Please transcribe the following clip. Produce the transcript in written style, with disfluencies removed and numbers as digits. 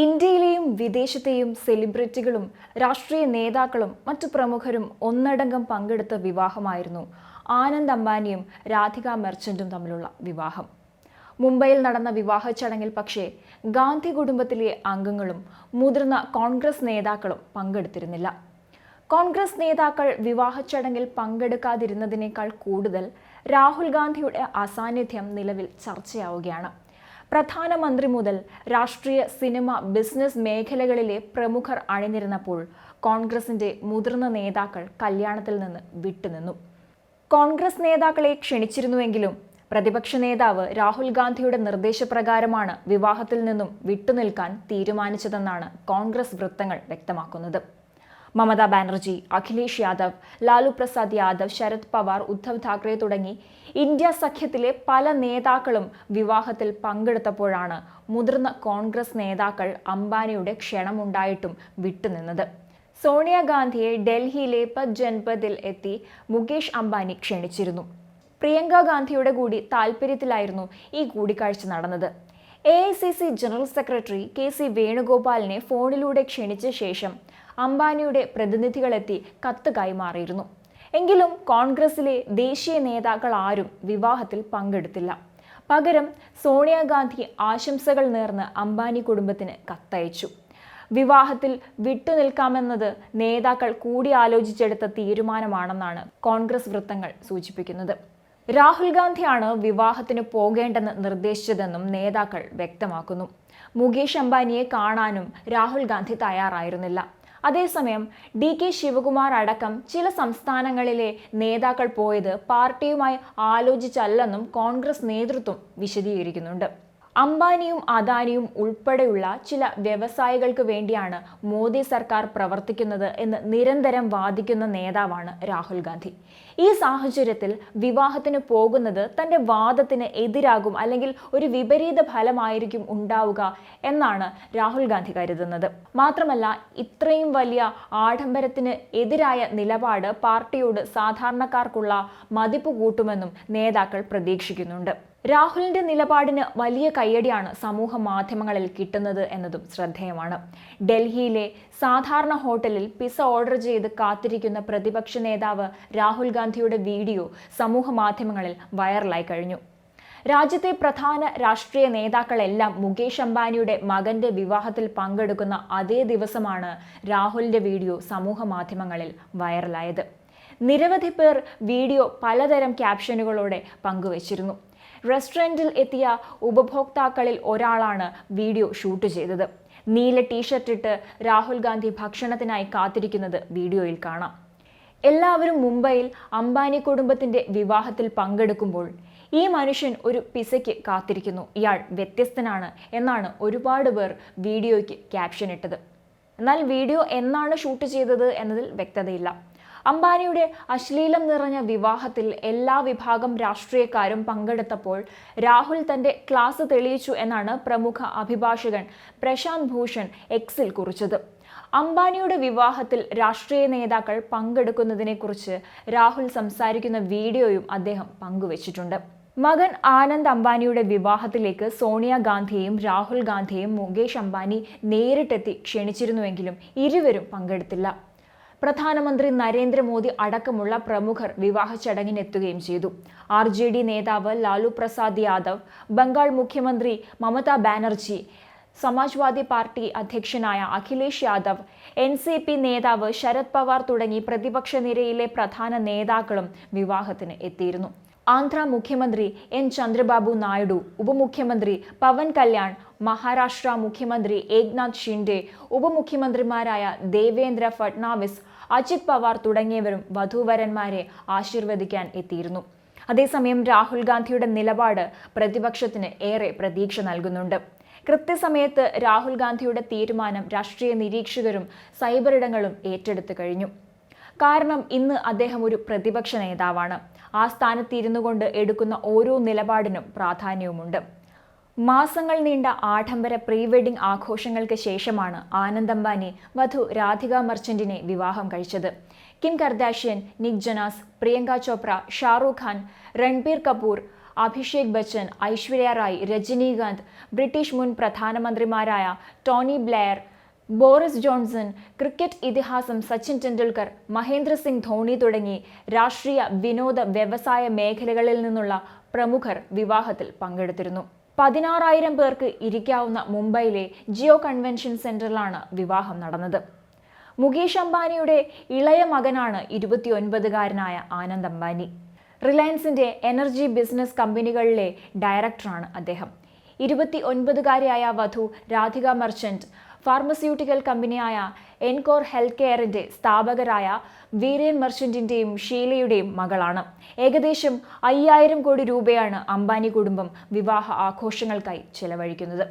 ഇന്ത്യയിലെയും വിദേശത്തെയും സെലിബ്രിറ്റികളും രാഷ്ട്രീയ നേതാക്കളും മറ്റു പ്രമുഖരും ഒന്നടങ്കം പങ്കെടുത്ത വിവാഹമായിരുന്നു ആനന്ദ് അംബാനിയും രാധിക മെർച്ചന്റും തമ്മിലുള്ള വിവാഹം. മുംബൈയിൽ നടന്ന വിവാഹ ചടങ്ങിൽ പക്ഷേ ഗാന്ധി കുടുംബത്തിലെ അംഗങ്ങളും മുതിർന്ന കോൺഗ്രസ് നേതാക്കളും പങ്കെടുത്തിരുന്നില്ല. കോൺഗ്രസ് നേതാക്കൾ വിവാഹ ചടങ്ങിൽ പങ്കെടുക്കാതിരുന്നതിനേക്കാൾ കൂടുതൽ രാഹുൽ ഗാന്ധിയുടെ അസാന്നിധ്യം നിലവിൽ ചർച്ചയാവുകയാണ്. പ്രധാനമന്ത്രി മുതൽ രാഷ്ട്രീയ, സിനിമ, ബിസിനസ് മേഖലകളിലെ പ്രമുഖർ അണിനിരന്നപ്പോൾ കോൺഗ്രസിന്റെ മുതിർന്ന നേതാക്കൾ കല്യാണത്തിൽ നിന്ന് വിട്ടുനിന്നു. കോൺഗ്രസ് നേതാക്കളെ ക്ഷണിച്ചിരുന്നുവെങ്കിലും പ്രതിപക്ഷ നേതാവ് രാഹുൽ ഗാന്ധിയുടെ നിർദ്ദേശപ്രകാരമാണ് വിവാഹത്തിൽ നിന്നും വിട്ടുനിൽക്കാൻ തീരുമാനിച്ചതെന്നാണ് കോൺഗ്രസ് വൃത്തങ്ങൾ വ്യക്തമാക്കുന്നത്. മമതാ ബാനർജി, അഖിലേഷ് യാദവ്, ലാലു പ്രസാദ് യാദവ്, ശരത് പവാർ, ഉദ്ധവ് താക്കറെ തുടങ്ങി ഇന്ത്യ സഖ്യത്തിലെ പല നേതാക്കളും വിവാഹത്തിൽ പങ്കെടുത്തപ്പോഴാണ് മുതിർന്ന കോൺഗ്രസ് നേതാക്കൾ അംബാനിയുടെ ക്ഷണമുണ്ടായിട്ടും വിട്ടുനിന്നത്. സോണിയാഗാന്ധിയെ ഡൽഹിയിലെ പത് ജൻപതിൽ എത്തി മുകേഷ് അംബാനി ക്ഷണിച്ചിരുന്നു. പ്രിയങ്ക ഗാന്ധിയുടെ കൂടി താൽപര്യത്തിലായിരുന്നു ഈ കൂടിക്കാഴ്ച നടന്നത്. AICC ജനറൽ സെക്രട്ടറി KC വേണുഗോപാലിനെ ഫോണിലൂടെ ക്ഷണിച്ച ശേഷം അംബാനിയുടെ പ്രതിനിധികളെത്തി കത്ത് കൈമാറിയിരുന്നു. എങ്കിലും കോൺഗ്രസിലെ ദേശീയ നേതാക്കൾ ആരും വിവാഹത്തിൽ പങ്കെടുത്തില്ല. പകരം സോണിയാഗാന്ധി ആശംസകൾ നേർന്ന് അംബാനി കുടുംബത്തിന് കത്തയച്ചു. വിവാഹത്തിൽ വിട്ടുനിൽക്കാമെന്നത് നേതാക്കൾ കൂടിയാലോചിച്ചെടുത്ത തീരുമാനമാണെന്നാണ് കോൺഗ്രസ് വൃത്തങ്ങൾ സൂചിപ്പിക്കുന്നത്. രാഹുൽ ഗാന്ധിയാണ് വിവാഹത്തിന് പോകേണ്ടെന്ന് നിർദ്ദേശിച്ചതെന്നും നേതാക്കൾ വ്യക്തമാക്കുന്നു. മുകേഷ് അംബാനിയെ കാണാനും രാഹുൽ ഗാന്ധി തയ്യാറായിരുന്നില്ല. അതേസമയം DK ശിവകുമാർ അടക്കം ചില സംസ്ഥാനങ്ങളിലെ നേതാക്കൾ പോയത് പാർട്ടിയുമായി ആലോചിച്ചല്ലെന്നും കോൺഗ്രസ് നേതൃത്വം വിശദീകരിക്കുന്നുണ്ട്. അംബാനിയും അദാനിയും ഉൾപ്പെടെയുള്ള ചില വ്യവസായികൾക്ക് വേണ്ടിയാണ് മോദി സർക്കാർ പ്രവർത്തിക്കുന്നത് എന്ന് നിരന്തരം വാദിക്കുന്ന നേതാവാണ് രാഹുൽ ഗാന്ധി. ഈ സാഹചര്യത്തിൽ വിവാഹത്തിന് പോകുന്നത് തന്റെ വാദത്തിന് എതിരാകും, അല്ലെങ്കിൽ ഒരു വിപരീത ഫലമായിരിക്കും ഉണ്ടാവുക എന്നാണ് രാഹുൽ ഗാന്ധി കരുതുന്നത്. മാത്രമല്ല, ഇത്രയും വലിയ ആഡംബരത്തിന് എതിരായ നിലപാട് പാർട്ടിയോട് സാധാരണക്കാർക്കുള്ള മതിപ്പ് കൂട്ടുമെന്നും നേതാക്കൾ പ്രതീക്ഷിക്കുന്നുണ്ട്. രാഹുലിന്റെ നിലപാടിന് വലിയ കയ്യടിയാണ് സമൂഹ മാധ്യമങ്ങളിൽ കിട്ടുന്നത് എന്നതും ശ്രദ്ധേയമാണ്. ഡൽഹിയിലെ സാധാരണ ഹോട്ടലിൽ പിസ ഓർഡർ ചെയ്ത് കാത്തിരിക്കുന്ന പ്രതിപക്ഷ നേതാവ് രാഹുൽ ഗാന്ധിയുടെ വീഡിയോ സമൂഹ മാധ്യമങ്ങളിൽ വൈറലായി കഴിഞ്ഞു. രാജ്യത്തെ പ്രധാന രാഷ്ട്രീയ നേതാക്കളെല്ലാം മുകേഷ് അംബാനിയുടെ മകന്റെ വിവാഹത്തിൽ പങ്കെടുക്കുന്ന അതേ ദിവസമാണ് രാഹുലിന്റെ വീഡിയോ സമൂഹ മാധ്യമങ്ങളിൽ വൈറലായത്. നിരവധി പേർ വീഡിയോ പലതരം ക്യാപ്ഷനുകളോടെ പങ്കുവച്ചിരുന്നു. റെസ്റ്റോറൻറ്റിൽ എത്തിയ ഉപഭോക്താക്കളിൽ ഒരാളാണ് വീഡിയോ ഷൂട്ട് ചെയ്തത്. നീല ടീഷർട്ട് ഇട്ട് രാഹുൽ ഗാന്ധി ഭക്ഷണത്തിനായി കാത്തിരിക്കുന്നത് വീഡിയോയിൽ കാണാം. എല്ലാവരും മുംബൈയിൽ അംബാനി കുടുംബത്തിന്റെ വിവാഹത്തിൽ പങ്കെടുക്കുമ്പോൾ ഈ മനുഷ്യൻ ഒരു പിസയ്ക്ക് കാത്തിരിക്കുന്നു, ഇയാൾ വ്യത്യസ്തനാണ് എന്നാണ് ഒരുപാട് പേർ വീഡിയോയ്ക്ക് ക്യാപ്ഷൻ ഇട്ടത്. എന്നാൽ വീഡിയോ എന്നാണ് ഷൂട്ട് ചെയ്തത് എന്നതിൽ വ്യക്തതയില്ല. അംബാനിയുടെ അശ്ലീലം നിറഞ്ഞ വിവാഹത്തിൽ എല്ലാ വിഭാഗം രാഷ്ട്രീയക്കാരും പങ്കെടുത്തപ്പോൾ രാഹുൽ തന്റെ ക്ലാസ് തെളിയിച്ചു എന്നാണ് പ്രമുഖ അഭിഭാഷകൻ പ്രശാന്ത് ഭൂഷൺ എക്സിൽ കുറിച്ചത്. അംബാനിയുടെ വിവാഹത്തിൽ രാഷ്ട്രീയ നേതാക്കൾ പങ്കെടുക്കുന്നതിനെക്കുറിച്ച് രാഹുൽ സംസാരിക്കുന്ന വീഡിയോയും അദ്ദേഹം പങ്കുവച്ചിട്ടുണ്ട്. മകൻ ആനന്ദ് അംബാനിയുടെ വിവാഹത്തിലേക്ക് സോണിയാഗാന്ധിയെയും രാഹുൽ ഗാന്ധിയെയും മുകേഷ് അംബാനി നേരിട്ടെത്തി ക്ഷണിച്ചിരുന്നുവെങ്കിലും ഇരുവരും പങ്കെടുത്തില്ല. പ്രധാനമന്ത്രി നരേന്ദ്രമോദി അടക്കമുള്ള പ്രമുഖർ വിവാഹ ചടങ്ങിനെത്തുകയും ചെയ്തു. RJD നേതാവ് ലാലു പ്രസാദ് യാദവ്, ബംഗാൾ മുഖ്യമന്ത്രി മമതാ ബാനർജി, സമാജ്വാദി പാർട്ടി അധ്യക്ഷനായ അഖിലേഷ് യാദവ്, NCP നേതാവ് ശരത് പവാർ തുടങ്ങി പ്രതിപക്ഷ നിരയിലെ പ്രധാന നേതാക്കളും വിവാഹത്തിന് എത്തിയിരുന്നു. ആന്ധ്ര മുഖ്യമന്ത്രി N ചന്ദ്രബാബു നായിഡു, ഉപമുഖ്യമന്ത്രി പവൻ കല്യാൺ, മഹാരാഷ്ട്ര മുഖ്യമന്ത്രി ഏക്നാഥ് ഷിൻഡെ, ഉപമുഖ്യമന്ത്രിമാരായ ദേവേന്ദ്ര ഫഡ്നാവിസ്, അജിത് പവാർ തുടങ്ങിയവരും വധൂവരന്മാരെ ആശീർവദിക്കാൻ എത്തിയിരുന്നു. അതേസമയം രാഹുൽ ഗാന്ധിയുടെ നിലപാട് പ്രതിപക്ഷത്തിന് ഏറെ പ്രതീക്ഷ നൽകുന്നുണ്ട്. കൃത്യസമയത്ത് രാഹുൽ ഗാന്ധിയുടെ തീരുമാനം രാഷ്ട്രീയ നിരീക്ഷകരും സൈബറിടങ്ങളും ഏറ്റെടുത്തു കഴിഞ്ഞു. കാരണം ഇന്ന് അദ്ദേഹം ഒരു പ്രതിപക്ഷ നേതാവാണ്. ആ സ്ഥാനത്തിരുന്നു കൊണ്ട് എടുക്കുന്ന ഓരോ നിലപാടിനും പ്രാധാന്യവുമുണ്ട്. മാസങ്ങൾ നീണ്ട ആഡംബര പ്രീ വെഡിംഗ് ആഘോഷങ്ങൾക്ക് ശേഷമാണ് ആനന്ദ് അംബാനി വധു രാധിക മെർച്ചന്റിനെ വിവാഹം കഴിച്ചത്. Kim Kardashian, Nick Jonas, Priyanka Chopra, Shahrukh Khan, Ranbir Kapoor, Abhishek Bachchan, Aishwarya Rai, Rajinikanth, British മുൻ പ്രധാനമന്ത്രിമാരായ Tony Blair, Boris Johnson, cricket ഇതിഹാസം സച്ചിൻ ടെണ്ടുൽക്കർ, മഹേന്ദ്ര സിംഗ് ധോണി തുടങ്ങി രാഷ്ട്രീയ, വിനോദ, വ്യവസായ മേഖലകളിൽ നിന്നുള്ള പ്രമുഖർ വിവാഹത്തിൽ പങ്കെടുത്തിരുന്നു. 16,000 പേർക്ക് ഇരിക്കാവുന്ന മുംബൈയിലെ ജിയോ കൺവെൻഷൻ സെന്ററിലാണ് വിവാഹം നടന്നത്. മുകേഷ് അംബാനിയുടെ ഇളയ മകനാണ് 29-കാരനായ ആനന്ദ് അംബാനി. റിലയൻസിന്റെ എനർജി ബിസിനസ് കമ്പനികളിലെ ഡയറക്ടറാണ് അദ്ദേഹം. 29-കാരിയായ വധു രാധിക മെർച്ചന്റ് ഫാർമസ്യൂട്ടിക്കൽ കമ്പനിയായ എൻകോർ ഹെൽത്ത് കെയറിന്റെ സ്ഥാപകരായ വീരേൻ മെർച്ചന്റിന്റെയും ഷീലയുടെയും മകളാണ്. ഏകദേശം 5,000 കോടി രൂപയാണ് അംബാനി കുടുംബം വിവാഹ ആഘോഷങ്ങൾക്കായി ചെലവഴിക്കുന്നത്.